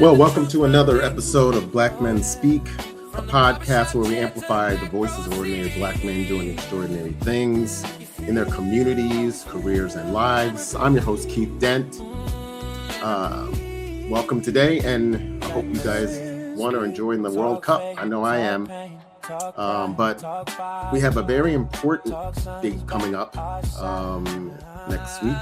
Well, welcome to another episode of Black Men Speak, a podcast where we amplify the voices of ordinary Black men doing extraordinary things in their communities, careers, and lives. I'm your host, Keith Dent. Welcome today, and I hope you guys want to enjoy the World Cup. I know I am. But we have a very important date coming up next week.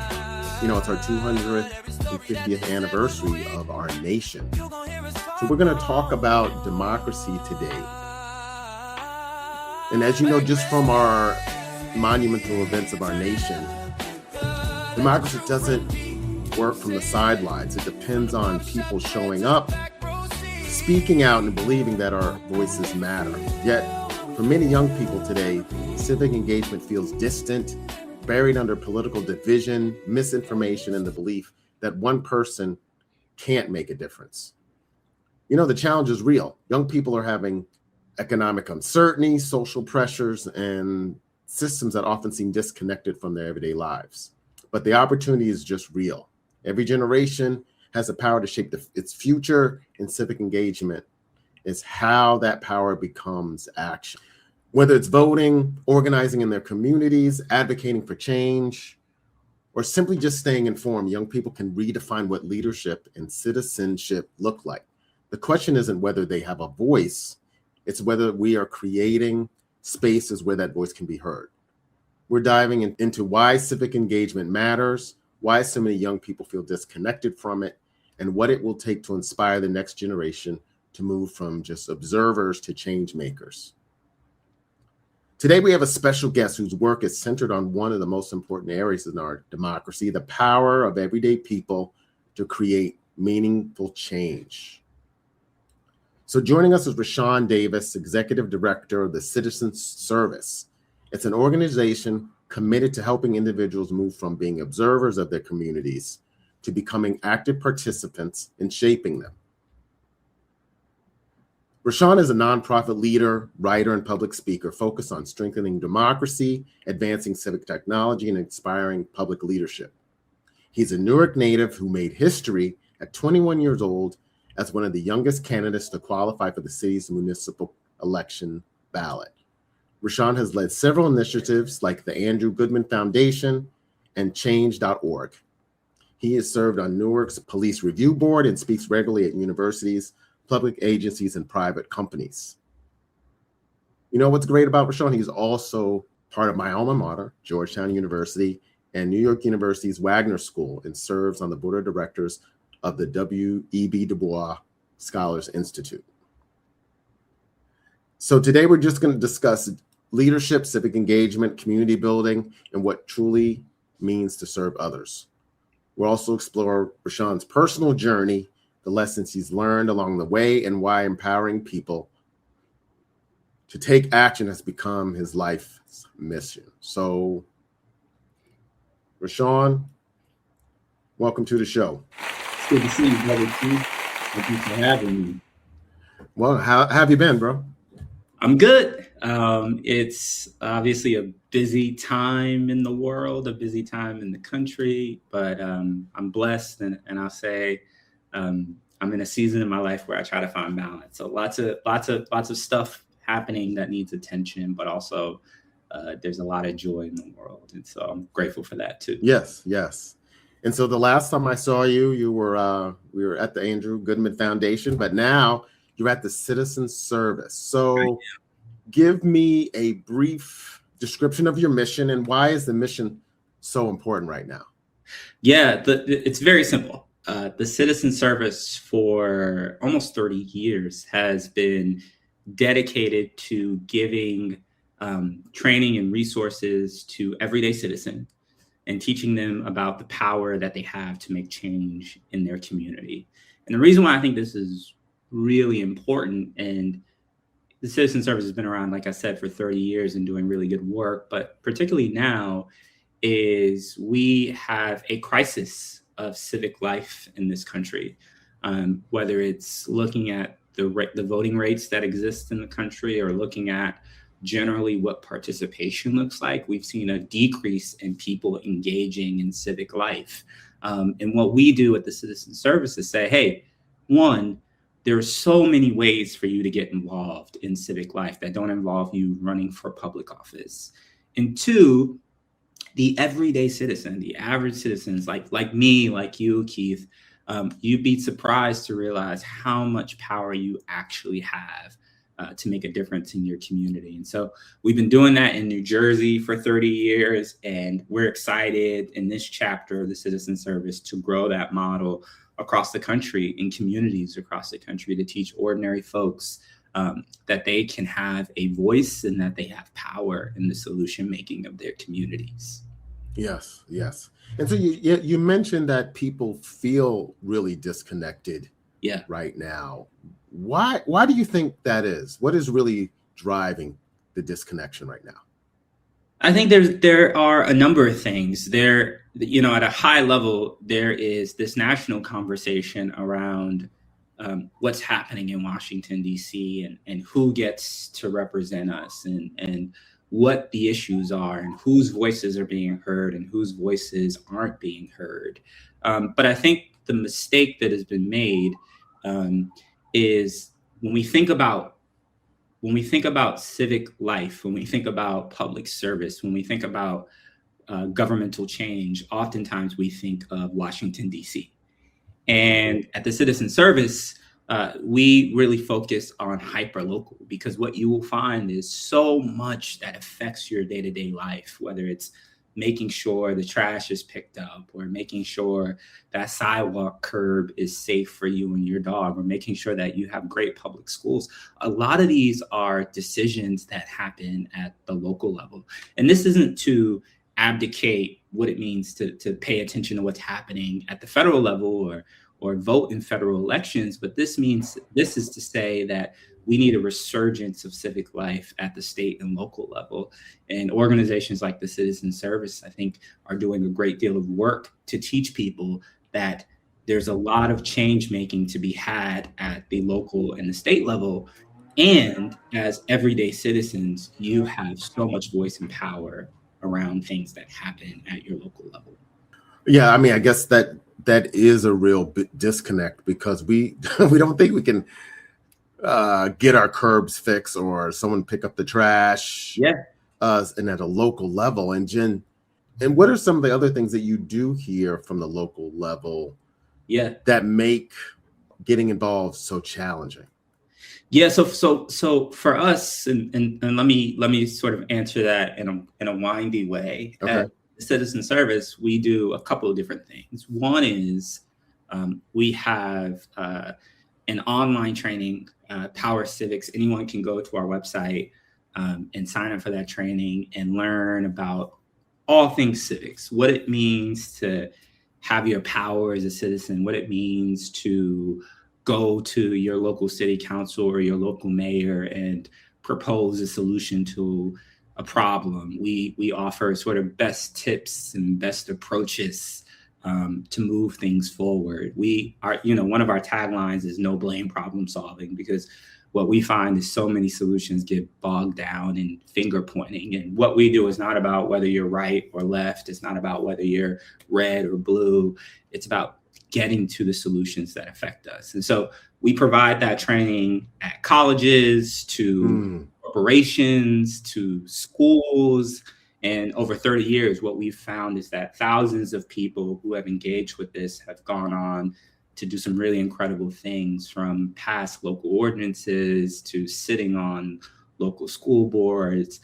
You know, it's our 250th anniversary of our nation. So we're going to talk about democracy today. And as you know, just from our monumental events of our nation, democracy doesn't work from the sidelines. It depends on people showing up, speaking out, and believing that our voices matter. Yet, for many young people today, civic engagement feels distant, buried under political division, misinformation, and the belief that one person can't make a difference. You know, the challenge is real. Young people are having economic uncertainty, social pressures, and systems that often seem disconnected from their everyday lives. But the opportunity is just real. Every generation has the power to shape its future, and civic engagement is how that power becomes action. Whether it's voting, organizing in their communities, advocating for change, or simply just staying informed, young people can redefine what leadership and citizenship look like. The question isn't whether they have a voice, it's whether we are creating spaces where that voice can be heard. We're diving into why civic engagement matters, why so many young people feel disconnected from it, and what it will take to inspire the next generation to move from just observers to change makers. Today, we have a special guest whose work is centered on one of the most important areas in our democracy, the power of everyday people to create meaningful change. So joining us is Rashawn Davis, Executive Director of the Citizens Service. It's an organization committed to helping individuals move from being observers of their communities to becoming active participants in shaping them. Rashawn is a nonprofit leader, writer, and public speaker focused on strengthening democracy, advancing civic technology, and inspiring public leadership. He's a Newark native who made history at 21 years old as one of the youngest candidates to qualify for the city's municipal election ballot. Rashawn has led several initiatives like the Andrew Goodman Foundation and Change.org. He has served on Newark's Police Review Board and speaks regularly at universities, public agencies, and private companies. You know what's great about Rashawn? He's also part of my alma mater, Georgetown University, and New York University's Wagner School, and serves on the board of directors of the W.E.B. DuBois Scholars Institute. So today we're just going to discuss leadership, civic engagement, community building, and what truly means to serve others. We'll also explore Rashawn's personal journey, the lessons he's learned along the way, and why empowering people to take action has become his life's mission. So, Rashawn, welcome to the show. It's good to see you, brother Keith. Thank you for having me. Well, how have you been, bro? I'm good. It's obviously a busy time in the world, a busy time in the country, but I'm blessed, and I'll say I'm in a season in my life where I try to find balance. So lots of stuff happening that needs attention, but also there's a lot of joy in the world, and so I'm grateful for that too. Yes. And so the last time I saw you, we were at the Andrew Goodman Foundation, but now you're at the Citizens Service. So give me a brief description of your mission, and why is the mission so important right now? Yeah, it's very simple. The Citizen Service for almost 30 years has been dedicated to giving training and resources to everyday citizens and teaching them about the power that they have to make change in their community. And the reason why I think this is really important, and the Citizen Service has been around, like I said, for 30 years and doing really good work, but particularly now, is we have a crisis of civic life in this country, whether it's looking at the voting rates that exist in the country or looking at generally what participation looks like. We've seen a decrease in people engaging in civic life. And what we do at the Citizen Service is say, hey, one, there are so many ways for you to get involved in civic life that don't involve you running for public office. And two, the everyday citizen, the average citizens like me, like you, Keith, you'd be surprised to realize how much power you actually have to make a difference in your community. And so we've been doing that in New Jersey for 30 years, and we're excited in this chapter of the Citizen Service to grow that model across the country, in communities across the country, to teach ordinary folks that they can have a voice and that they have power in the solution making of their communities. Yes, yes. And so you mentioned that people feel really disconnected right now. Why do you think that is? What is really driving the disconnection right now? I think there are a number of things. There, at a high level, there is this national conversation around what's happening in Washington, D.C. and who gets to represent us and what the issues are and whose voices are being heard and whose voices aren't being heard. But I think the mistake that has been made is when we think about civic life, when we think about public service, when we think about governmental change, oftentimes we think of Washington, D.C. And at the Citizen Service, we really focus on hyper-local, because what you will find is so much that affects your day-to-day life, whether it's making sure the trash is picked up, or making sure that sidewalk curb is safe for you and your dog, or making sure that you have great public schools. A lot of these are decisions that happen at the local level. And this isn't to abdicate what it means to pay attention to what's happening at the federal level or vote in federal elections, but this is to say that we need a resurgence of civic life at the state and local level. And organizations like the Citizen Service, I think, are doing a great deal of work to teach people that there's a lot of change making to be had at the local and the state level. And as everyday citizens, you have so much voice and power around things that happen at your local level. Yeah, I mean, I guess that is a real disconnect, because we don't think we can get our curbs fixed or someone pick up the trash. And at a local level. And Jen, and what are some of the other things that you do here from the local level that make getting involved so challenging? So for us, and let me sort of answer that in a windy way. Okay. At the Citizen Service, we do a couple of different things. One is we have an online training, Power Civics. Anyone can go to our website and sign up for that training and learn about all things civics, what it means to have your power as a citizen, what it means to go to your local city council or your local mayor and propose a solution to a problem. We offer sort of best tips and best approaches to move things forward. We are, one of our taglines is no blame problem solving, because what we find is so many solutions get bogged down in finger pointing. And what we do is not about whether you're right or left. It's not about whether you're red or blue. It's about getting to the solutions that affect us. And so we provide that training at colleges, to corporations, to schools. And over 30 years, what we've found is that thousands of people who have engaged with this have gone on to do some really incredible things, from pass local ordinances to sitting on local school boards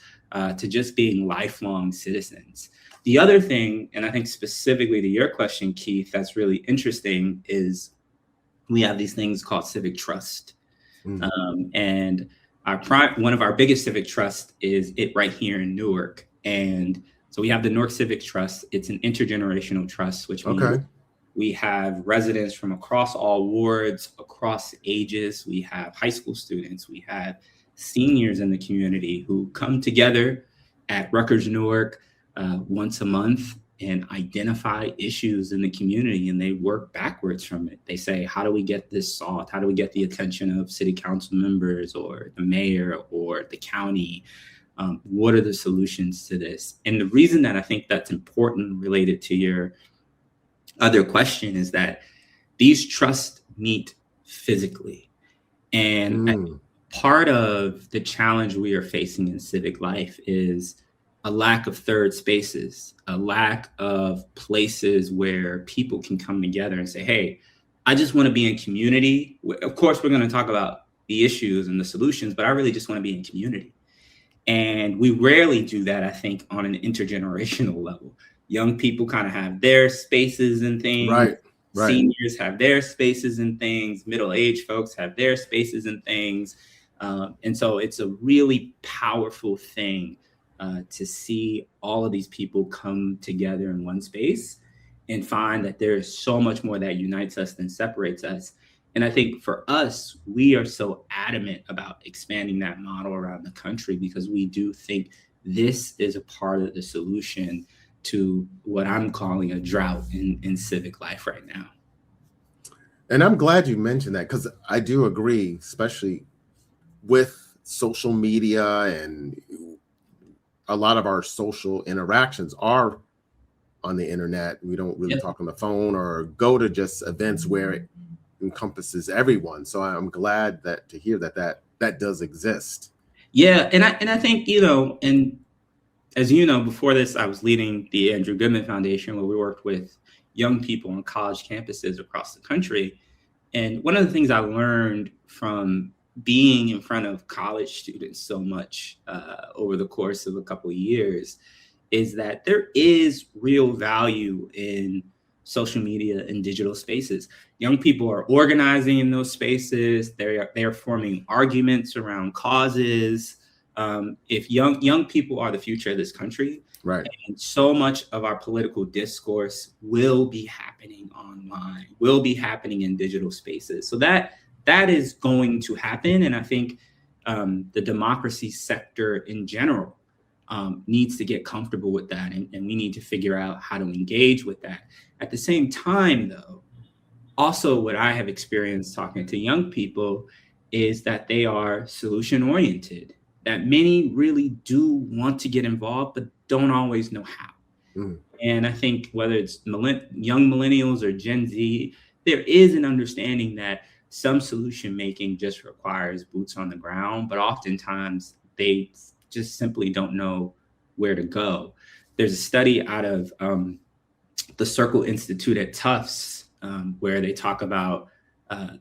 to just being lifelong citizens. The other thing, and I think specifically to your question, Keith, that's really interesting, is we have these things called civic trust. And one of our biggest civic trust is it right here in Newark. And so we have the Newark Civic Trust. It's an intergenerational trust, which means we have residents from across all wards, across ages. We have high school students. We have seniors in the community who come together at Rutgers Newark once a month and identify issues in the community, and they work backwards from it. They say, how do we get this solved? How do we get the attention of city council members or the mayor or the county? What are the solutions to this? And the reason that I think that's important, related to your other question, is that these trusts meet physically. And part of the challenge we are facing in civic life is a lack of third spaces, a lack of places where people can come together and say, hey, I just want to be in community. Of course, we're going to talk about the issues and the solutions, but I really just want to be in community. And we rarely do that, I think, on an intergenerational level. Young people kind of have their spaces and things. Right. Seniors have their spaces and things. Middle-aged folks have their spaces and things. And so it's a really powerful thing to see all of these people come together in one space and find that there's so much more that unites us than separates us. And I think for us, we are so adamant about expanding that model around the country because we do think this is a part of the solution to what I'm calling a drought in civic life right now. And I'm glad you mentioned that because I do agree, especially with social media and a lot of our social interactions are on the internet. We don't really talk on the phone or go to just events where it encompasses everyone. So I'm glad to hear that does exist. Yeah, and I think, and as you know, before this, I was leading the Andrew Goodman Foundation, where we worked with young people on college campuses across the country. And one of the things I learned from being in front of college students so much over the course of a couple of years is that there is real value in social media and digital spaces. Young people are organizing in those spaces. They're forming arguments around causes. If young people are the future of this country, right, and so much of our political discourse will be happening online, will be happening in digital spaces. So that is going to happen, and I think the democracy sector in general needs to get comfortable with that, and we need to figure out how to engage with that. At the same time, though, also what I have experienced talking to young people is that they are solution-oriented, that many really do want to get involved, but don't always know how. And I think whether it's young millennials or Gen Z, there is an understanding that some solution making just requires boots on the ground, but oftentimes they just simply don't know where to go. There's a study out of the Circle Institute at Tufts where they talk about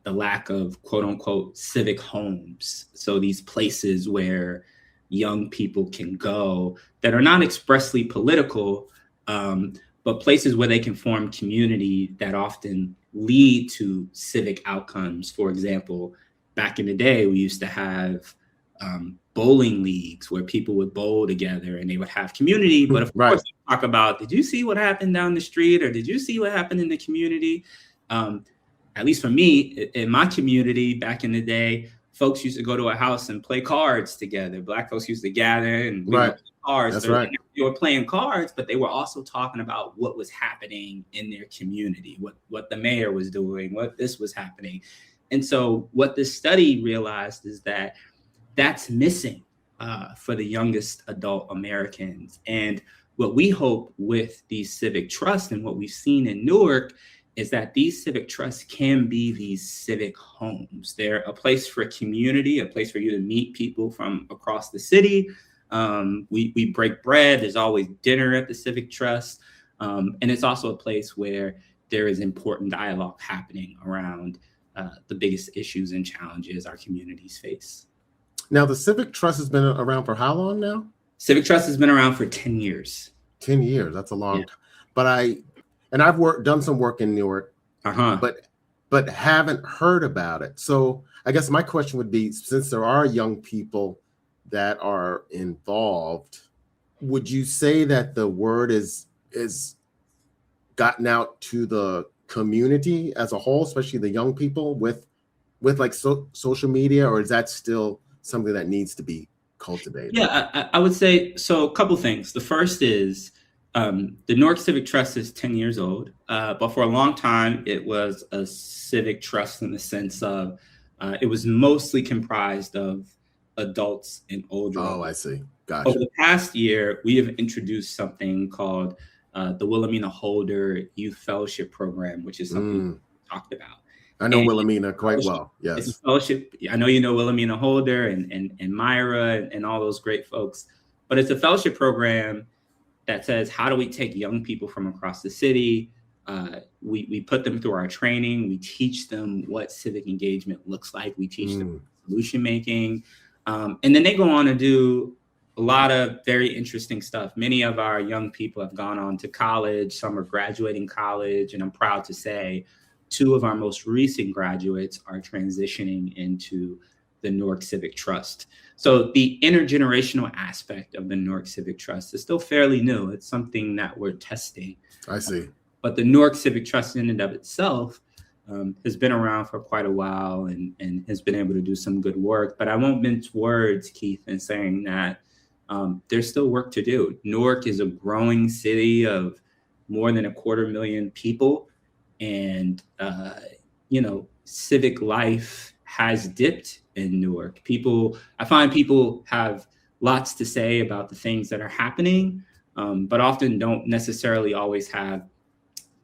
the lack of quote unquote civic homes. So these places where young people can go that are not expressly political, but places where they can form community that often lead to civic outcomes. For example, back in the day, we used to have bowling leagues where people would bowl together and they would have community. But of course, they talk about, did you see what happened down the street? Or did you see what happened in the community? At least for me, in my community back in the day, folks used to go to a house and play cards together. Black folks used to gather and play cards. That's so right. They were playing cards, but they were also talking about what was happening in their community, what the mayor was doing, what this was happening. And so what this study realized is that that's missing for the youngest adult Americans. And what we hope with these civic trusts and what we've seen in Newark is that these civic trusts can be these civic homes. They're a place for community, a place for you to meet people from across the city. We break bread. There's always dinner at the civic trust. And it's also a place where there is important dialogue happening around the biggest issues and challenges our communities face. Now, the Civic Trust has been around for how long now? Civic Trust has been around for 10 years. 10 years. That's a long time. But I've done some work in Newark, but haven't heard about it. So I guess my question would be, since there are young people that are involved, would you say that the word is gotten out to the community as a whole, especially the young people with like social media, or is that still something that needs to be cultivated? Yeah, I would say, so a couple things. The first is the Newark Civic Trust is 10 years old, but for a long time, it was a civic trust in the sense of it was mostly comprised of adults and older. Oh, I see. Gotcha. Over the past year, we have introduced something called the Wilhelmina Holder Youth Fellowship Program, which is something we talked about. I know Wilhelmina quite well. It's a Yes. fellowship. I know you know Wilhelmina Holder and Myra and all those great folks, but it's a fellowship program that says, how do we take young people from across the city? We put them through our training. We teach them what civic engagement looks like. We teach them solution making. And then they go on to do a lot of very interesting stuff. Many of our young people have gone on to college. Some are graduating college. And I'm proud to say 2 of our most recent graduates are transitioning into the Newark Civic Trust. So the intergenerational aspect of the Newark Civic Trust is still fairly new. It's something that we're testing. I see. But the Newark Civic Trust in and of itself has been around for quite a while and has been able to do some good work. But I won't mince words, Keith, in saying that there's still work to do. Newark is a growing city of more than 250,000 people. And, civic life has dipped in Newark. I find people have lots to say about the things that are happening, but often don't necessarily always have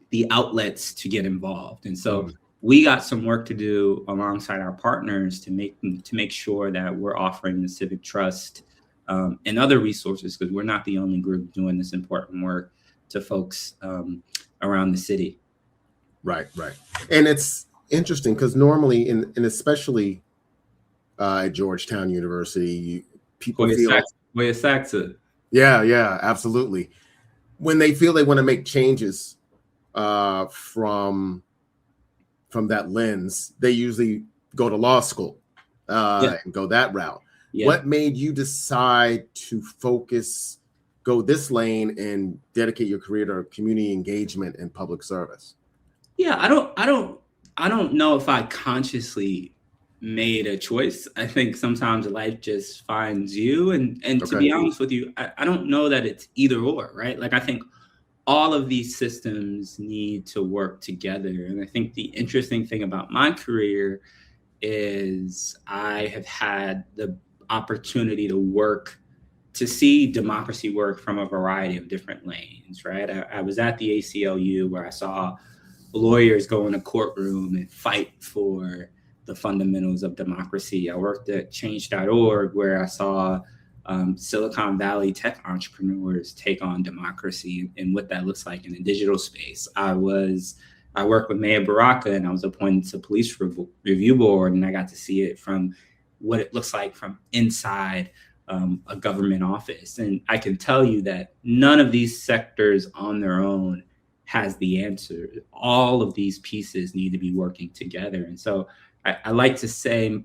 the outlets to get involved. And so we got some work to do alongside our partners to make sure that we're offering the Civic Trust and other resources, because we're not the only group doing this important work, to folks around the city. Right. And it's interesting because normally, and especially at Georgetown University, people feel... Yeah, absolutely. When they feel they want to make changes from that lens, they usually go to law school and go that route. Yeah. What made you decide to go this lane and dedicate your career to community engagement and public service? Yeah, I don't know if I consciously made a choice. I think sometimes life just finds you. And to be honest with you, I don't know that it's either or, right? Like, I think all of these systems need to work together. And I think the interesting thing about my career is I have had the opportunity to see democracy work from a variety of different lanes, right? I was at the ACLU where I saw lawyers go in a courtroom and fight for the fundamentals of democracy. I worked at change.org where I saw Silicon Valley tech entrepreneurs take on democracy and what that looks like in the digital space. I worked with Mayor Baraka, and I was appointed to police review board, and I got to see it from what it looks like from inside a government office. And I can tell you that none of these sectors on their own has the answer. All of these pieces need to be working together. And so I like to say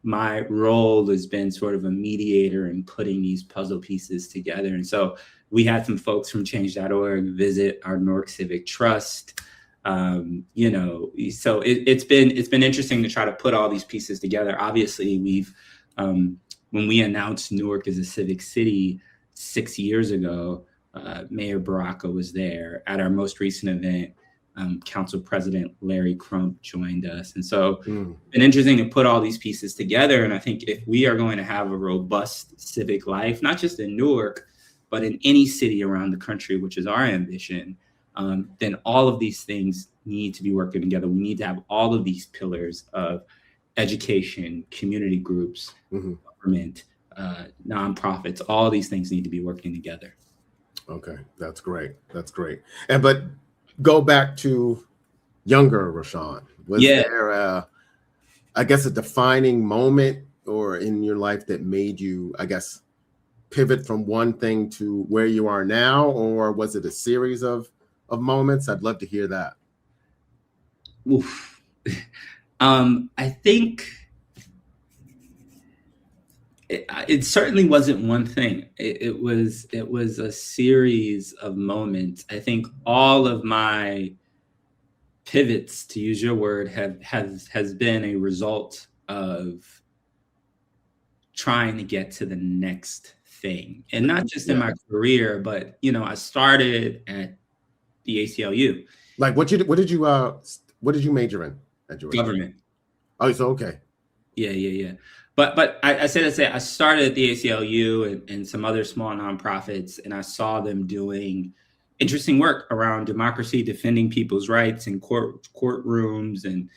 my role has been sort of a mediator in putting these puzzle pieces together. And so we had some folks from change.org visit our Newark Civic Trust. So it's been interesting to try to put all these pieces together. Obviously, we've when we announced Newark as a civic city 6 years ago, Mayor Baraka was there. At our most recent event, Council President Larry Crump joined us. And so it's been interesting to put all these pieces together. And I think if we are going to have a robust civic life, not just in Newark, but in any city around the country, which is our ambition, then all of these things need to be working together. We need to have all of these pillars of education, community groups, government, nonprofits. All these things need to be working together. Okay, that's great. But go back to younger Rashawn. Was there a defining moment or in your life that made you, pivot from one thing to where you are now, or was it a series of moments? I'd love to hear that. Oof. I think it certainly wasn't one thing. It was a series of moments. I think all of my pivots, to use your word, has been a result of trying to get to the next thing, and not just in my career, but I started at the ACLU. Like, what did you major in at Georgetown? Government. Oh, so okay. Yeah. But I say I started at the ACLU and some other small nonprofits, and I saw them doing interesting work around democracy, defending people's rights in courtrooms, and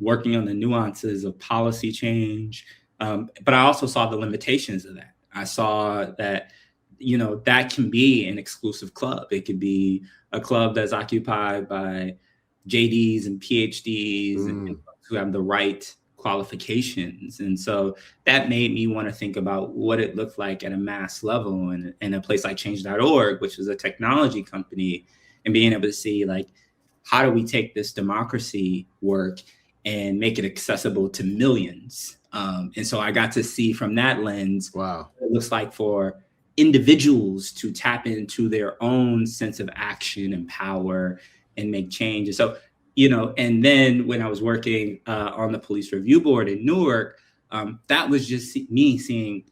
working on the nuances of policy change. But I also saw the limitations of that. I saw that, that can be an exclusive club. It could be a club that's occupied by JDs and PhDs and folks who have the right qualifications. And so that made me want to think about what it looked like at a mass level in a place like change.org, which was a technology company, and being able to see, like, how do we take this democracy work and make it accessible to millions? And so I got to see from that lens, wow, what it looks like for individuals to tap into their own sense of action and power and make change. And so, and then when I was working on the police review board in Newark, that was just me seeing,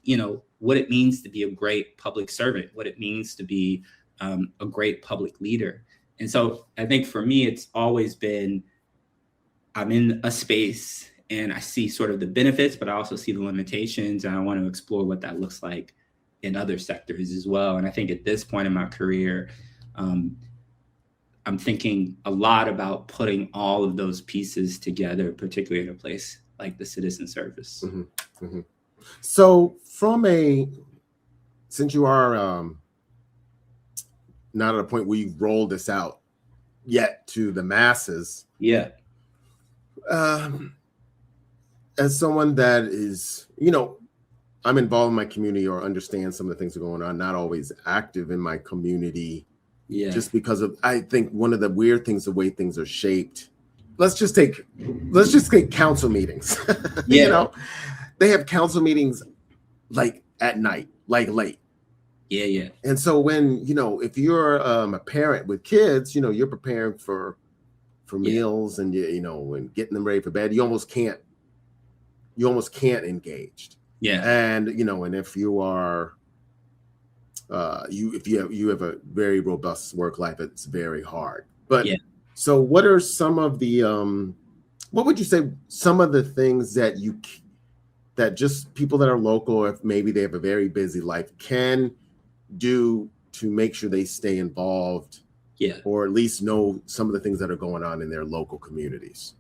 what it means to be a great public servant, what it means to be a great public leader. And so I think for me, it's always been, I'm in a space and I see sort of the benefits, but I also see the limitations, and I want to explore what that looks like in other sectors as well. And I think at this point in my career, I'm thinking a lot about putting all of those pieces together, particularly in a place like the citizen service. Mm-hmm. Mm-hmm. So since you are not at a point where you've rolled this out yet to the masses. Yeah. As someone that is, I'm involved in my community or understand some of the things that are going on, not always active in my community. Yeah. Just because of, I think one of the weird things, the way things are shaped. Let's just take council meetings. Yeah. They have council meetings like at night, like late. Yeah, yeah. And so when, if you're a parent with kids, you're preparing for meals and, and getting them ready for bed, you almost can't engage. Yeah. And, and if you are, if you have a very robust work life, it's very hard. But yeah. So what are some of the, what would you say some of the things that just people that are local, if maybe they have a very busy life, can do to make sure they stay involved? Yeah. Or at least know some of the things that are going on in their local communities?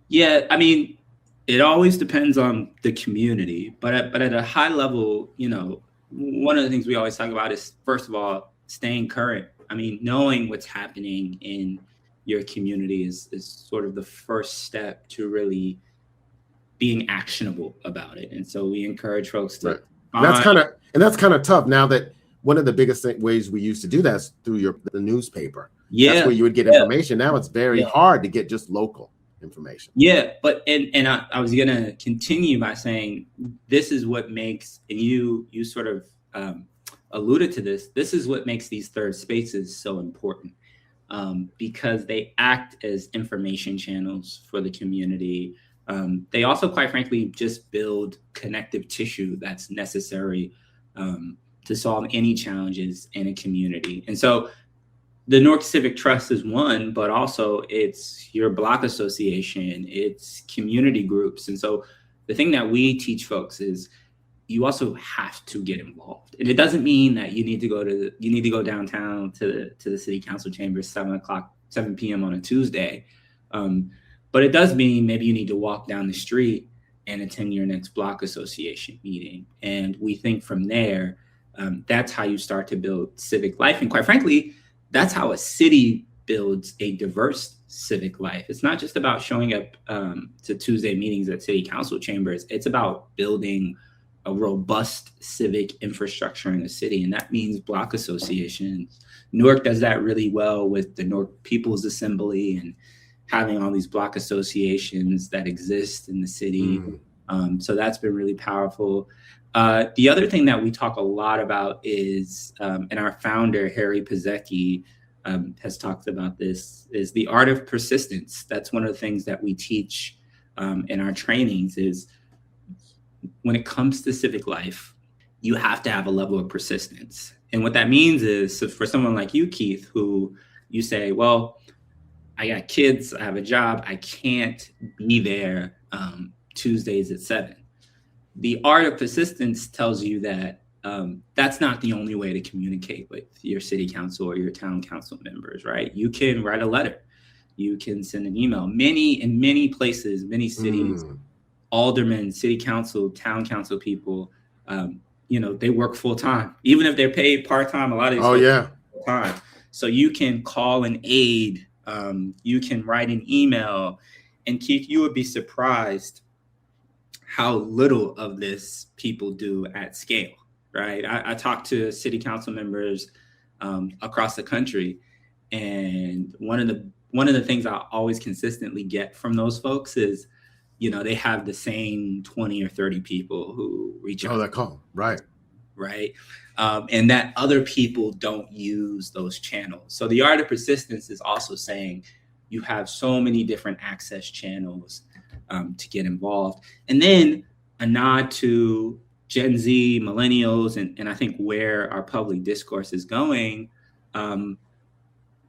Yeah. I mean, it always depends on the community, but at a high level, one of the things we always talk about is, first of all, staying current. I mean, knowing what's happening in your community is sort of the first step to really being actionable about it. And so we encourage folks to. Right. That's kind of tough now that one of the biggest ways we used to do that is through the newspaper. Yeah. That's where you would get information. Now it's very hard to get just local information. Yeah. But, and I was going to continue by saying, this is what makes, and you sort of alluded to this is what makes these third spaces so important, because they act as information channels for the community. They also, quite frankly, just build connective tissue that's necessary to solve any challenges in a community. And so the Newark Civic Trust is one, but also it's your block association, it's community groups. And so the thing that we teach folks is you also have to get involved. And it doesn't mean that you need to go downtown to the city council chambers 7 p.m. on a Tuesday. But it does mean maybe you need to walk down the street and attend your next block association meeting. And we think from there, that's how you start to build civic life. And quite frankly, that's how a city builds a diverse civic life. It's not just about showing up to Tuesday meetings at city council chambers. It's about building a robust civic infrastructure in the city. And that means block associations. Newark does that really well with the Newark People's Assembly and having all these block associations that exist in the city. So that's been really powerful. The other thing that we talk a lot about is, and our founder, Harry Pizecki, has talked about this, is the art of persistence. That's one of the things that we teach in our trainings is when it comes to civic life, you have to have a level of persistence. And what that means is, so for someone like you, Keith, who you say, well, I got kids, I have a job, I can't be there Tuesdays at 7. The art of persistence tells you that that's not the only way to communicate with your city council or your town council members, right? You can write a letter. You can send an email. In many places, many cities, aldermen, city council, town council people, they work full time, even if they're paid part time. A lot of these folks work full time. So you can call an aide, you can write an email, and Keith, you would be surprised how little of this people do at scale, right? I talk to city council members across the country, and one of the things I always consistently get from those folks is, they have the same 20 or 30 people who reach out. Oh, that call, right. Right. And that other people don't use those channels. So the art of persistence is also saying you have so many different access channels to get involved. And then a nod to Gen Z, millennials, and I think where our public discourse is going,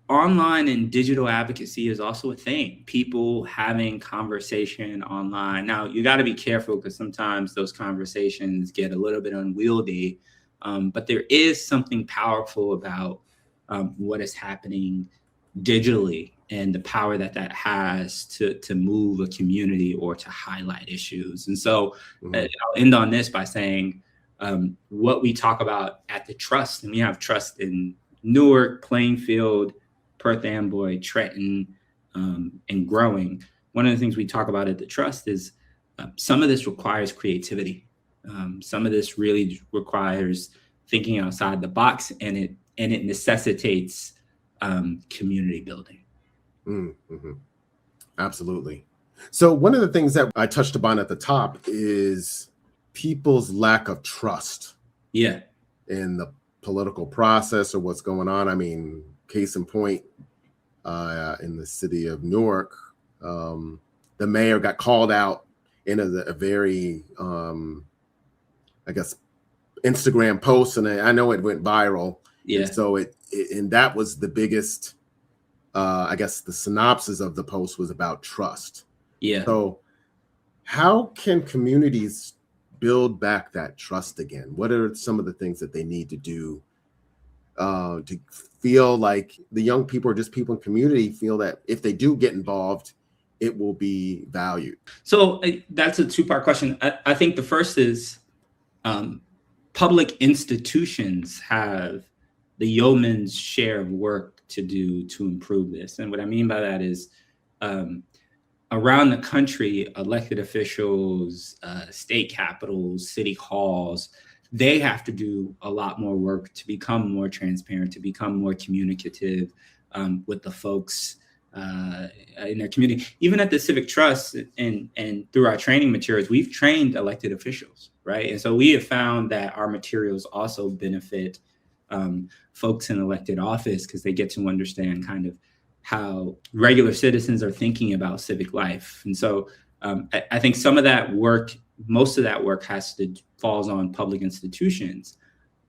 online and digital advocacy is also a thing. People having conversation online. Now, you got to be careful because sometimes those conversations get a little bit unwieldy, but there is something powerful about what is happening digitally and the power that has to move a community or to highlight issues. And so I'll end on this by saying what we talk about at the Trust, and we have Trust in Newark, Plainfield, Perth Amboy, Trenton, and growing. One of the things we talk about at the Trust is some of this requires creativity. Some of this really requires thinking outside the box, and it necessitates community building. Mm-hmm. Absolutely. So one of the things that I touched upon at the top is people's lack of trust. Yeah. In the political process or what's going on. I mean, case in point, in the city of Newark, the mayor got called out in a very, I guess, Instagram post, and I know it went viral. Yeah. And so and that was the biggest, I guess, the synopsis of the post was about trust. Yeah. So how can communities build back that trust again? What are some of the things that they need to do to feel like the young people or just people in community feel that if they do get involved, it will be valued? So that's a two-part question. I think the first is public institutions have the yeoman's share of work to do to improve this. And what I mean by that is around the country, elected officials, state capitals, city halls, they have to do a lot more work to become more transparent, to become more communicative with the folks in their community. Even at the Civic Trust and through our training materials, we've trained elected officials, right? And so we have found that our materials also benefit folks in elected office because they get to understand kind of how regular citizens are thinking about civic life. And so I think some of that work, most of that work falls on public institutions.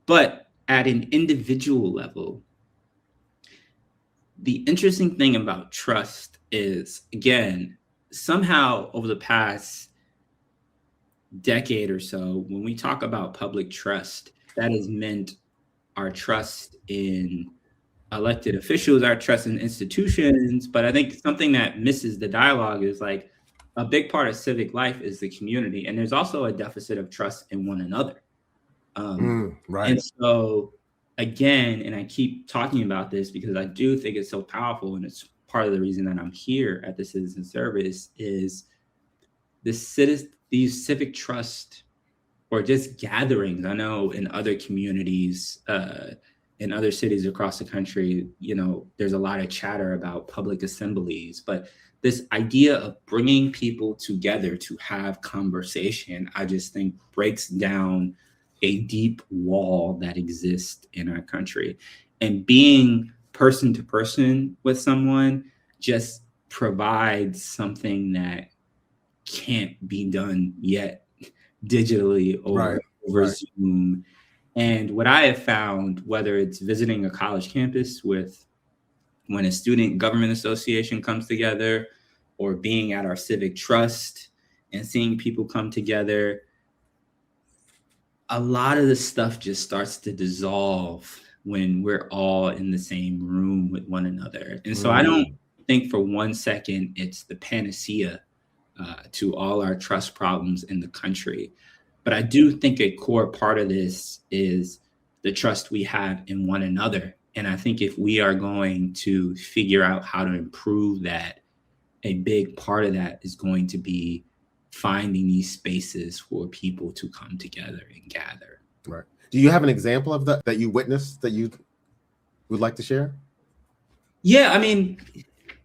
But at an individual level, the interesting thing about trust is, again, somehow over the past decade or so, when we talk about public trust, that has meant our trust in elected officials, our trust in institutions. But I think something that misses the dialogue is like a big part of civic life is the community. And there's also a deficit of trust in one another. Right. And so again, and I keep talking about this because I do think it's so powerful, and it's part of the reason that I'm here at the Citizen Service, is these civic trust or just gatherings. I know in other communities, in other cities across the country, there's a lot of chatter about public assemblies, but this idea of bringing people together to have conversation, I just think breaks down a deep wall that exists in our country. And being person to person with someone just provides something that can't be done yet digitally or over Zoom. And what I have found, whether it's visiting a college campus when a student government association comes together, or being at our civic trust and seeing people come together, a lot of the stuff just starts to dissolve when we're all in the same room with one another. And so I don't think for one second it's the panacea to all our trust problems in the country. But I do think a core part of this is the trust we have in one another. And I think if we are going to figure out how to improve that, a big part of that is going to be finding these spaces for people to come together and gather. Right. Do you have an example of that you witnessed that you would like to share? Yeah, I mean,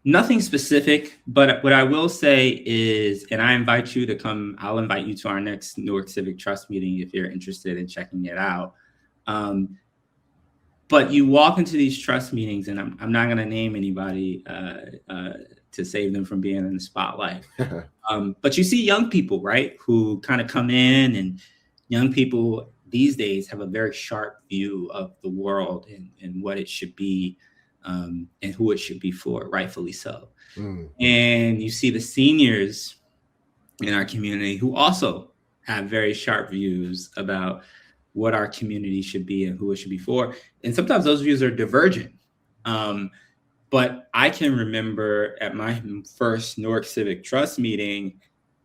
nothing specific, but what I will say is, and I invite you to come, I'll invite you to our next Newark Civic Trust meeting if you're interested in checking it out. But you walk into these trust meetings, and I'm not going to name anybody to save them from being in the spotlight. But you see young people, right, who kind of come in, and young people these days have a very sharp view of the world and what it should be and who it should be for, rightfully so. And you see the seniors in our community who also have very sharp views about what our community should be and who it should be for. And sometimes those views are divergent. But I can remember at my first Newark Civic Trust meeting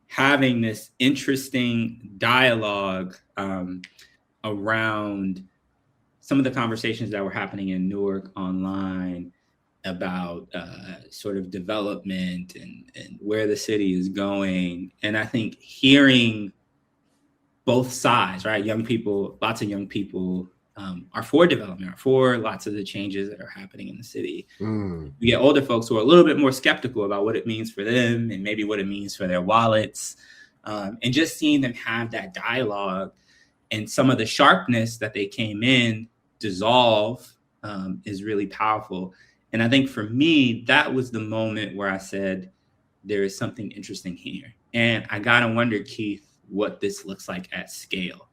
having this interesting dialogue around some of the conversations that were happening in Newark online about sort of development and where the city is going. And I think hearing both sides, right? Young people, lots of young people are for development, are for lots of the changes that are happening in the city. We get older folks who are a little bit more skeptical about what it means for them and maybe what it means for their wallets. And just seeing them have that dialogue and some of the sharpness that they came in dissolve is really powerful. And I think for me, that was the moment where I said, there is something interesting here. And I got to wonder, Keith, what this looks like at scale.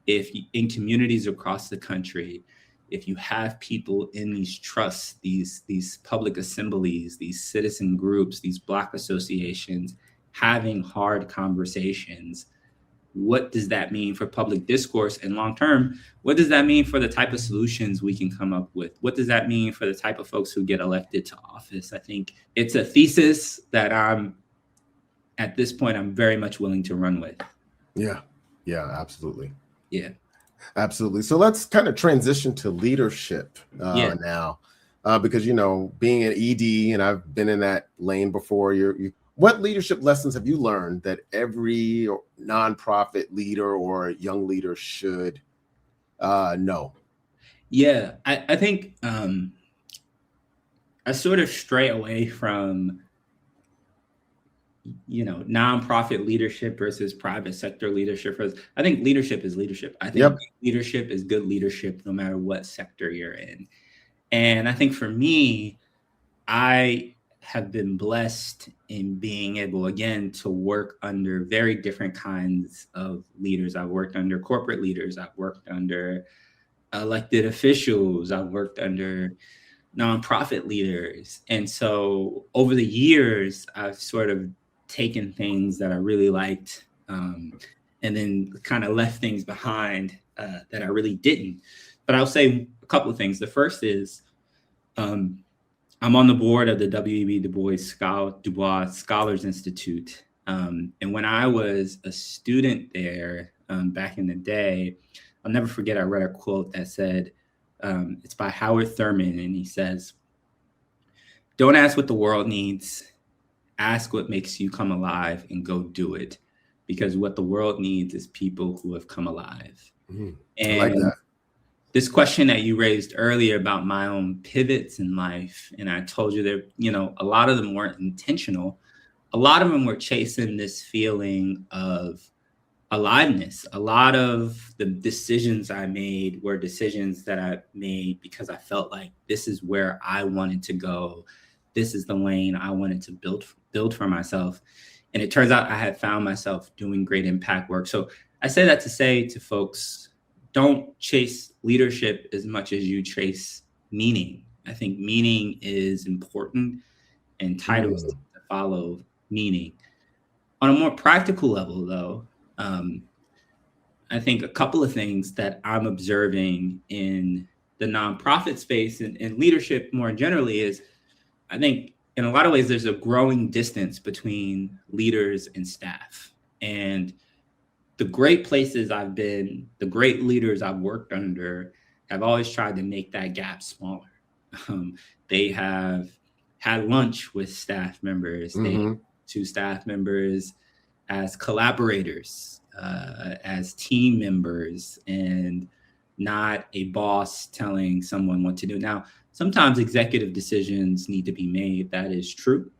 If in communities across the country, if you have people in these trusts, these public assemblies, these citizen groups, these Black associations, having hard conversations, what does that mean for public discourse? And long term, what does that mean for the type of solutions we can come up with? What does that mean for the type of folks who get elected to office? I think it's a thesis that at this point, I'm very much willing to run with. Yeah, absolutely. Yeah, absolutely. So let's kind of transition to leadership now, because, being an ED, and I've been in that lane before, what leadership lessons have you learned that every nonprofit leader or young leader should know? Yeah, I think I sort of stray away from nonprofit leadership versus private sector leadership. I think leadership is leadership. I think leadership is good leadership no matter what sector you're in. And I think for me, I have been blessed in being able, again, to work under very different kinds of leaders. I've worked under corporate leaders. I've worked under elected officials. I've worked under nonprofit leaders. And so over the years, I've sort of taken things that I really liked and then kind of left things behind that I really didn't. But I'll say a couple of things. The first is I'm on the board of the W.E.B. DuBois Scholars Institute. And when I was a student there back in the day, I'll never forget, I read a quote that said, it's by Howard Thurman, and he says, "Don't ask what the world needs. Ask what makes you come alive and go do it, because what the world needs is people who have come alive." And I like that. This question that you raised earlier about my own pivots in life, and I told you that, a lot of them weren't intentional. A lot of them were chasing this feeling of aliveness. A lot of the decisions I made were decisions that I made because I felt like this is where I wanted to go. This is the lane I wanted to build for myself. And it turns out I had found myself doing great impact work. So I say that to say to folks, don't chase leadership as much as you chase meaning. I think meaning is important, and titles to follow meaning. On a more practical level, though, I think a couple of things that I'm observing in the nonprofit space and leadership more generally is, I think in a lot of ways, there's a growing distance between leaders and staff. And the great places I've been, the great leaders I've worked under have always tried to make that gap smaller. They have had lunch with staff members, Mm-hmm. to staff members as collaborators, as team members, and not a boss telling someone what to do. Now, sometimes executive decisions need to be made. That is true.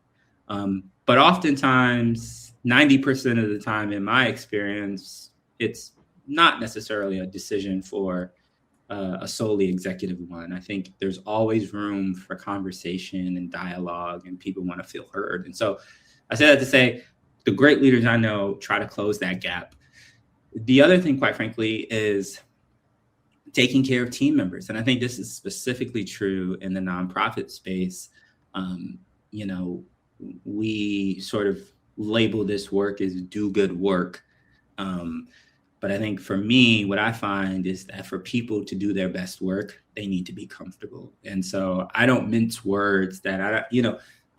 But oftentimes, 90% of the time in my experience, it's not necessarily a decision for a solely executive one. I think there's always room for conversation and dialogue, and people want to feel heard. And so I say that to say the great leaders I know try to close that gap. The other thing, quite frankly, is taking care of team members. And I think this is specifically true in the nonprofit space. You know, we sort of label this work as do good work. But I think for me, what I find is that for people to do their best work, they need to be comfortable. And so I don't mince words that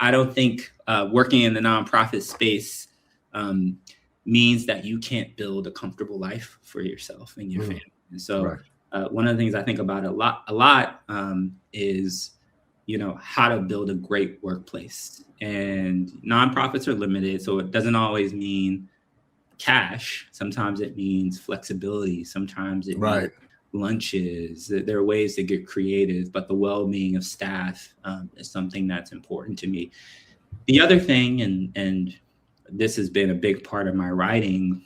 I don't think working in the nonprofit space means that you can't build a comfortable life for yourself and your family. And so one of the things I think about a lot is, you know, how to build a great workplace. And nonprofits are limited, so it doesn't always mean cash. Sometimes it means flexibility. Sometimes it means lunches. There are ways to get creative, but the well-being of staff is something that's important to me. The other thing, and this has been a big part of my writing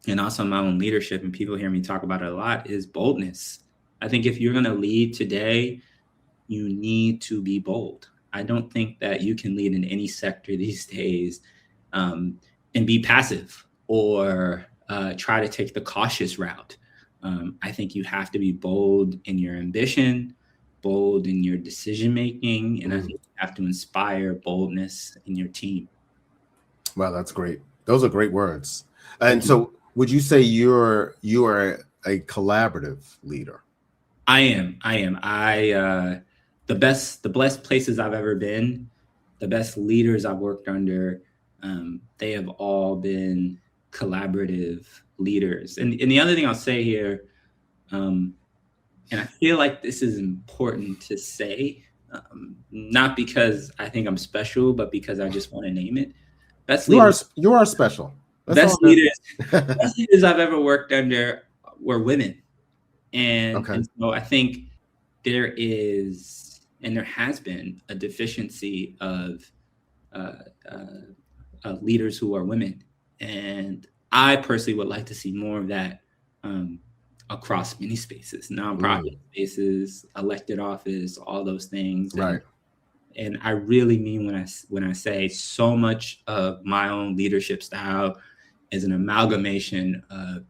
and also my own leadership, and people hear me talk about it a lot, is boldness. I think if you're going to lead today, you need to be bold. I don't think that you can lead in any sector these days and be passive or try to take the cautious route. I think you have to be bold in your ambition, bold in your decision-making, and I think you have to inspire boldness in your team. Wow, that's great. Those are great words. And so would you say you are a collaborative leader? I am. The best places I've ever been, the best leaders I've worked under, they have all been collaborative leaders. And the other thing I'll say here, and I feel like this is important to say, not because I think I'm special, but because I just want to name it. You are special. Best leaders I've ever worked under were women. And so I think there is, and there has been, a deficiency of leaders who are women. And I personally would like to see more of that across many spaces, nonprofit spaces, elected office, all those things. Right. And I really mean when I say so much of my own leadership style is an amalgamation of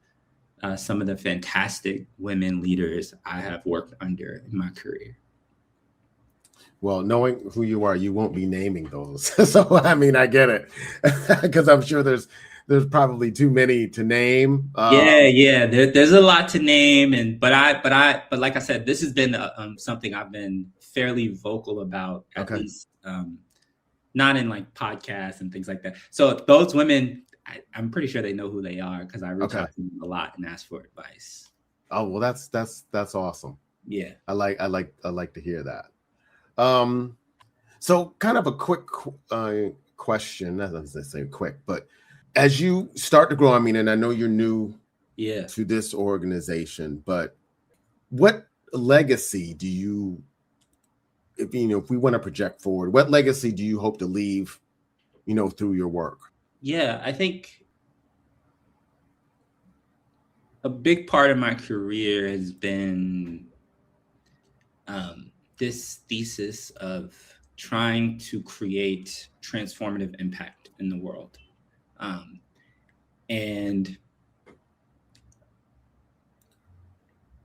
some of the fantastic women leaders I have worked under in my career. Well, knowing who you are, you won't be naming those. So, I mean, I get it, because I'm sure there's probably too many to name. There's a lot to name, but like I said, this has been something I've been fairly vocal about, at least not in like podcasts and things like that. So those women, I'm pretty sure they know who they are because I reach out to them a lot and ask for advice. Oh, well, that's awesome. Yeah, I like to hear that. So kind of a quick question, not to say quick, but as you start to grow, I mean, and I know you're new to this organization, but what legacy do you, if we want to project forward, what legacy do you hope to leave, through your work? Yeah, I think a big part of my career has been this thesis of trying to create transformative impact in the world. And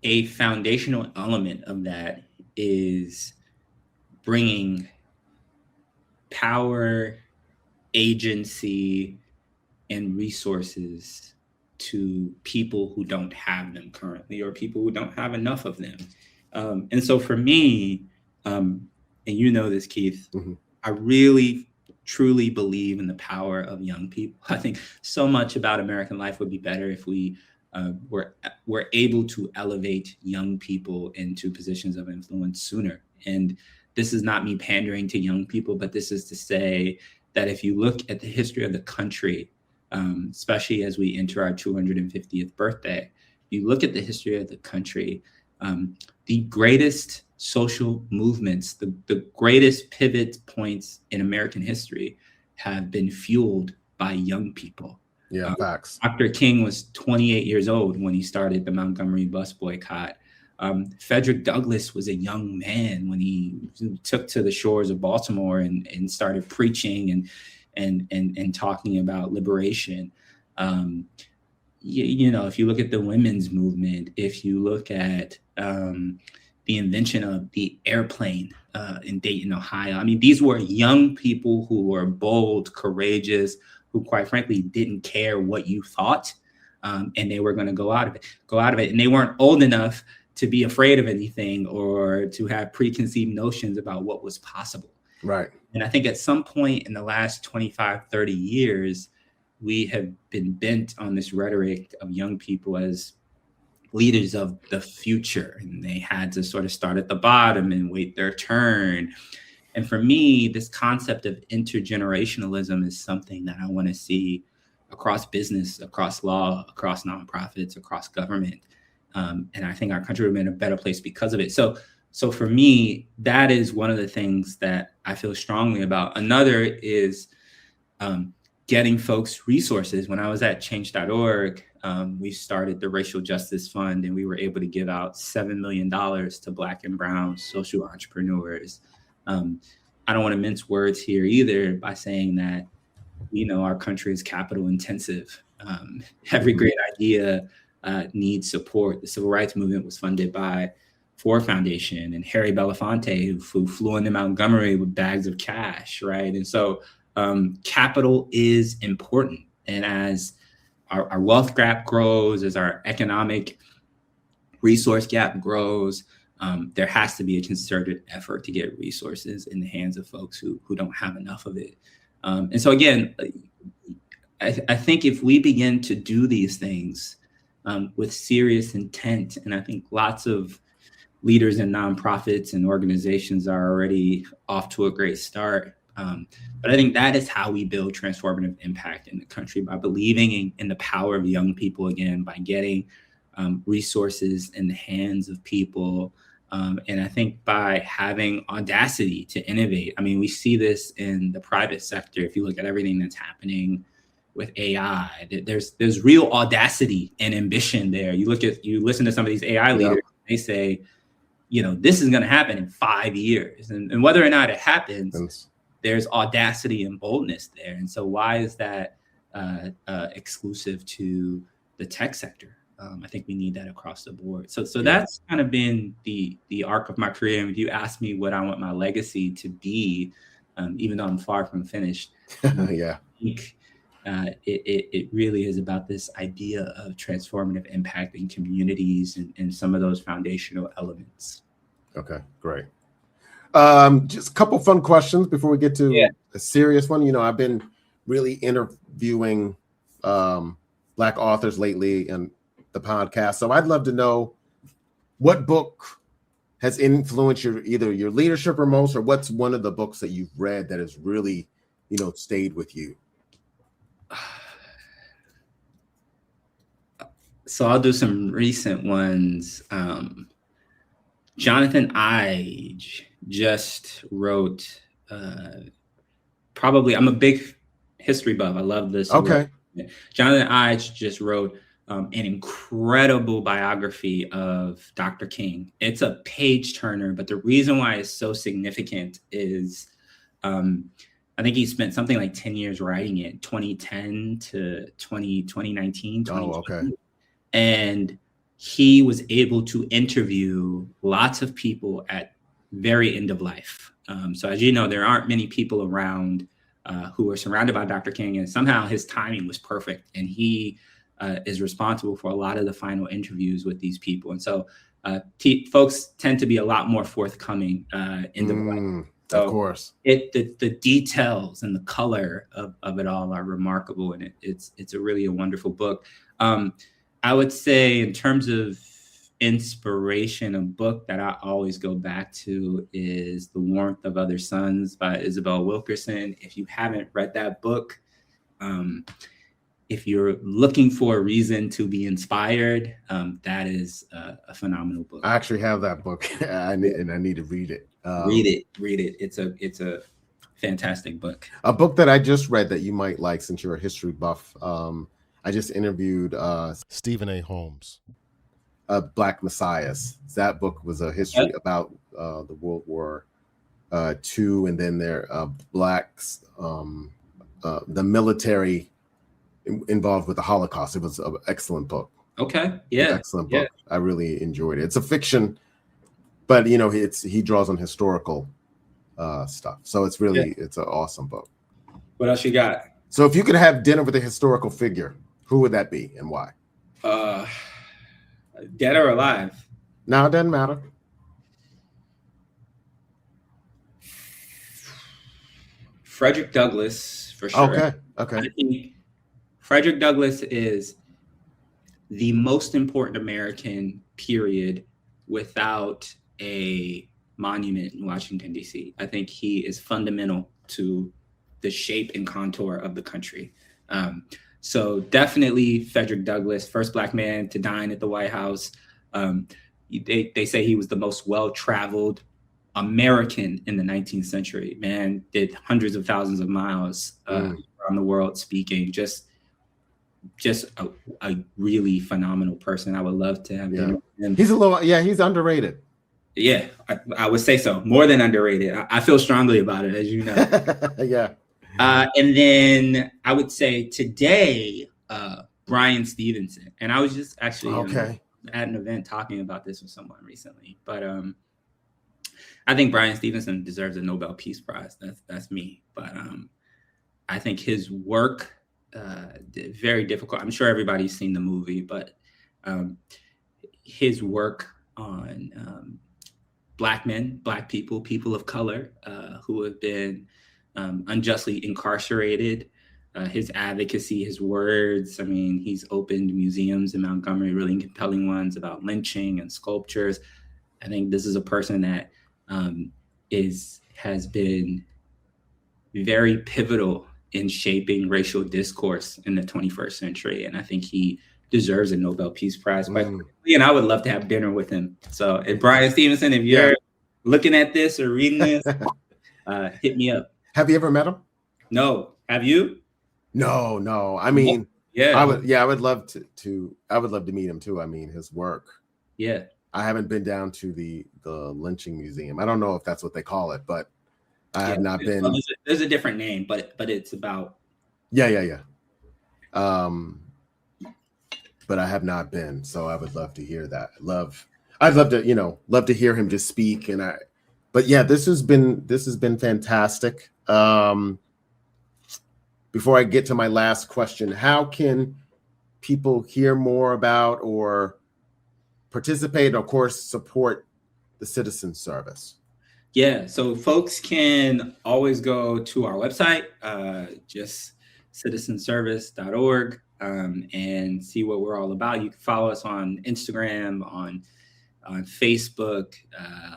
a foundational element of that is bringing power, agency, and resources to people who don't have them currently, or people who don't have enough of them. And so for me, and you know this, Keith, I really truly believe in the power of young people. I think so much about American life would be better if we were able to elevate young people into positions of influence sooner. And this is not me pandering to young people, but this is to say that if you look at the history of the country, especially as we enter our 250th birthday, you look at the history of the country, the greatest social movements, the greatest pivot points in American history have been fueled by young people. Yeah, facts. Dr. King was 28 years old when he started the Montgomery bus boycott. Frederick Douglass was a young man when he took to the shores of Baltimore and started preaching and talking about liberation. You know, if you look at the women's movement, if you look at the invention of the airplane in Dayton, Ohio, I mean, these were young people who were bold, courageous, who quite frankly didn't care what you thought, and they were going to go out of it. And they weren't old enough to be afraid of anything or to have preconceived notions about what was possible. Right. And I think at some point in the last 25, 30 years, we have been bent on this rhetoric of young people as leaders of the future. And they had to sort of start at the bottom and wait their turn. And for me, this concept of intergenerationalism is something that I want to see across business, across law, across nonprofits, across government. And I think our country would be in a better place because of it. So for me, that is one of the things that I feel strongly about. Another is getting folks resources. When I was at change.org, we started the Racial Justice Fund, and we were able to give out $7 million to Black and Brown social entrepreneurs. I don't want to mince words here either by saying that, you know, our country is capital intensive. Every great idea needs support. The civil rights movement was funded by Ford Foundation and Harry Belafonte, who flew into Montgomery with bags of cash, right? And so capital is important. And as our wealth gap grows, as our economic resource gap grows, there has to be a concerted effort to get resources in the hands of folks who don't have enough of it. And so again, I think if we begin to do these things with serious intent, and I think lots of leaders in nonprofits and organizations are already off to a great start. But I think that is how we build transformative impact in the country, by believing in the power of young people again, by getting resources in the hands of people. And I think by having audacity to innovate. I mean, we see this in the private sector. If you look at everything that's happening with AI, there's real audacity and ambition there. You listen to some of these AI leaders, they say, you know, this is going to happen in 5 years. And whether or not it happens, there's audacity and boldness there. And so why is that exclusive to the tech sector? I think we need that across the board. So that's kind of been the arc of my career. And if you ask me what I want my legacy to be, even though I'm far from finished, I think it really is about this idea of transformative impact in communities and some of those foundational elements. Okay, great. Just a couple fun questions before we get to a serious one. You know, I've been really interviewing Black authors lately and the podcast. So I'd love to know what book has influenced either your leadership or most, or what's one of the books that you've read that has really, you know, stayed with you. So I'll do some recent ones. Jonathan Ive just wrote, probably, I'm a big history buff. I love this. Okay. Jonathan Ive just wrote an incredible biography of Dr. King. It's a page turner, but the reason why it's so significant is I think he spent something like 10 years writing it, 2010 to 2019. Oh, okay. And he was able to interview lots of people at very end of life. So as you know, there aren't many people around who are surrounded by Dr. King, and somehow his timing was perfect. And he is responsible for a lot of the final interviews with these people. And so folks tend to be a lot more forthcoming end of life. So of course. the details and the color of it all are remarkable, and it's a really a wonderful book. I would say in terms of inspiration, a book that I always go back to is The Warmth of Other Suns by Isabel Wilkerson. If you haven't read that book, if you're looking for a reason to be inspired, that is a phenomenal book. I actually have that book, I need to read it. Read it. It's a fantastic book. A book that I just read that you might like, since you're a history buff. I just interviewed Stephen A. Holmes, Black Messiahs. That book was a history about the World War II, and then their blacks, the military involved with the Holocaust. It was an excellent book. Okay. Yeah. Excellent book. I really enjoyed it. It's a fiction, but you know, he draws on historical stuff. So it's really it's an awesome book. What else you got? So if you could have dinner with a historical figure, who would that be and why? Dead or alive? No, it doesn't matter. Frederick Douglass, for sure. Okay. I think Frederick Douglass is the most important American, period, without a monument in Washington, D.C. I think he is fundamental to the shape and contour of the country. So definitely Frederick Douglass, first Black man to dine at the White House. They say he was the most well-traveled American in the 19th century. Man did hundreds of thousands of miles around the world speaking. Just a really phenomenal person. I would love to have dinner with him. He's underrated. Yeah, I would say so. More than underrated. I feel strongly about it, as you know. Yeah. And then I would say today, Brian Stevenson. And I was just actually at an event talking about this with someone recently. But I think Brian Stevenson deserves a Nobel Peace Prize. That's me. But I think his work, very difficult. I'm sure everybody's seen the movie, but his work on Black men, Black people, people of color who have been unjustly incarcerated, his advocacy, his words. I mean, he's opened museums in Montgomery, really compelling ones about lynching and sculptures. I think this is a person that has been very pivotal in shaping racial discourse in the 21st century. And I think he deserves a Nobel Peace Prize. And I would love to have dinner with him. So if Brian Stevenson, if you're looking at this or reading this, hit me up. Have you ever met him? No. Have you? No. I mean, I would love to meet him too. I mean, his work. Yeah. I haven't been down to the lynching museum. I don't know if that's what they call it, but I have not been. Well, there's a different name, but it's about. Yeah. But I have not been, so I would love to hear that. I'd love to hear him just speak. But yeah, this has been fantastic. Before I get to my last question, how can people hear more about or participate, of course, support the Citizen Service? Yeah, so folks can always go to our website, just citizenservice.org, and see what we're all about. You can follow us on Instagram, on Facebook.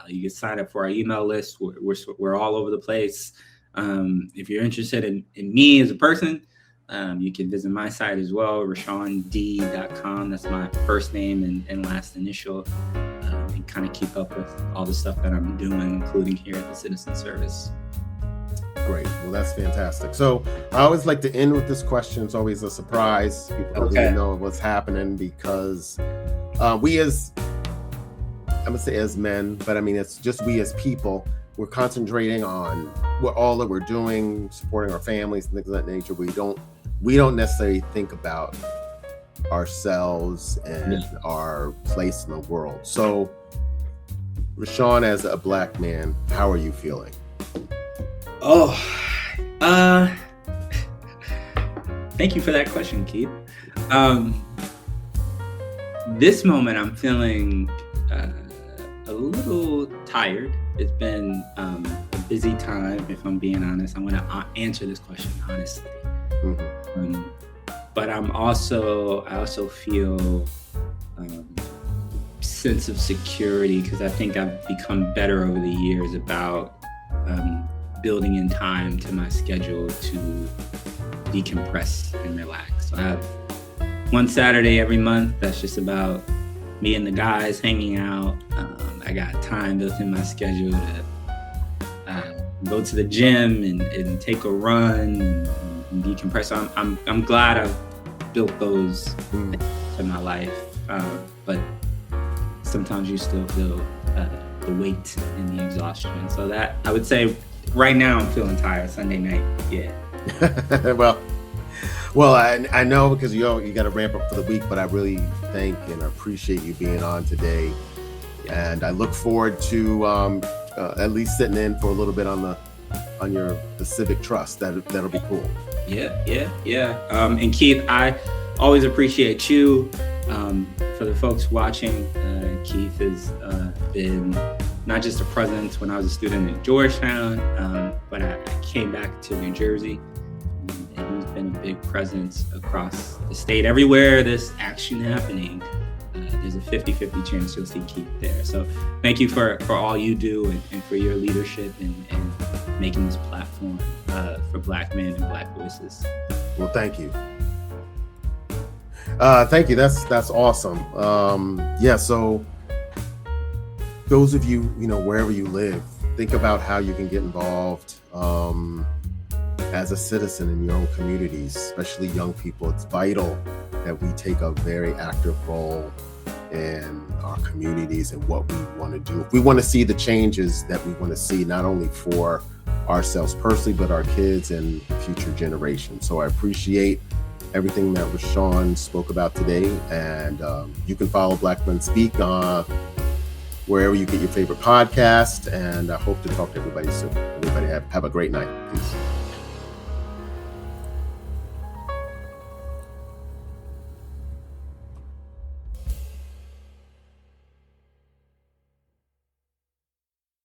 You can sign up for our email list. We're all over the place. If you're interested in me as a person, you can visit my site as well, RashawnD.com. That's my first name and last initial. And kind of keep up with all the stuff that I'm doing, including here at the Citizen Service. Great. Well, that's fantastic. So I always like to end with this question. It's always a surprise. People don't really know what's happening because we I'm going to say as men, but I mean, it's just we as people, we're concentrating on all that we're doing, supporting our families and things of that nature. We don't necessarily think about ourselves and our place in the world. So Rashawn, as a Black man, how are you feeling? Thank you for that question, Keith. This moment I'm feeling a little tired. It's been a busy time, if I'm being honest. I'm going to answer this question honestly. But I also feel sense of security, because I think I've become better over the years about building in time to my schedule to decompress and relax. So I have one Saturday every month that's just about me and the guys hanging out. I got time built in my schedule to go to the gym and take a run and decompress. So I'm glad I've built those in my life, but sometimes you still feel the weight and the exhaustion. So that, I would say right now I'm feeling tired. Sunday night, yeah. Well, I know, because you got to ramp up for the week, but I really thank and appreciate you being on today. And I look forward to at least sitting in for a little bit on the civic trust. That'll be cool. Yeah. And Keith, I always appreciate you. For the folks watching, Keith has been not just a presence when I was a student at Georgetown, but I came back to New Jersey. And he's been a big presence across the state. Everywhere there's action happening, there's a 50-50 chance you'll see Keith there. So thank you for all you do and for your leadership and making this platform for Black men and Black voices. Well, thank you. Thank you. That's awesome. So those of you, wherever you live, think about how you can get involved as a citizen in your own communities, especially young people. It's vital that we take a very active role in our communities and what we want to do. If we want to see the changes that we want to see, not only for ourselves personally, but our kids and future generations. So I appreciate everything that Rashawn spoke about today. And you can follow Black Men Speak wherever you get your favorite podcast. And I hope to talk to everybody soon. Everybody have a great night. Peace.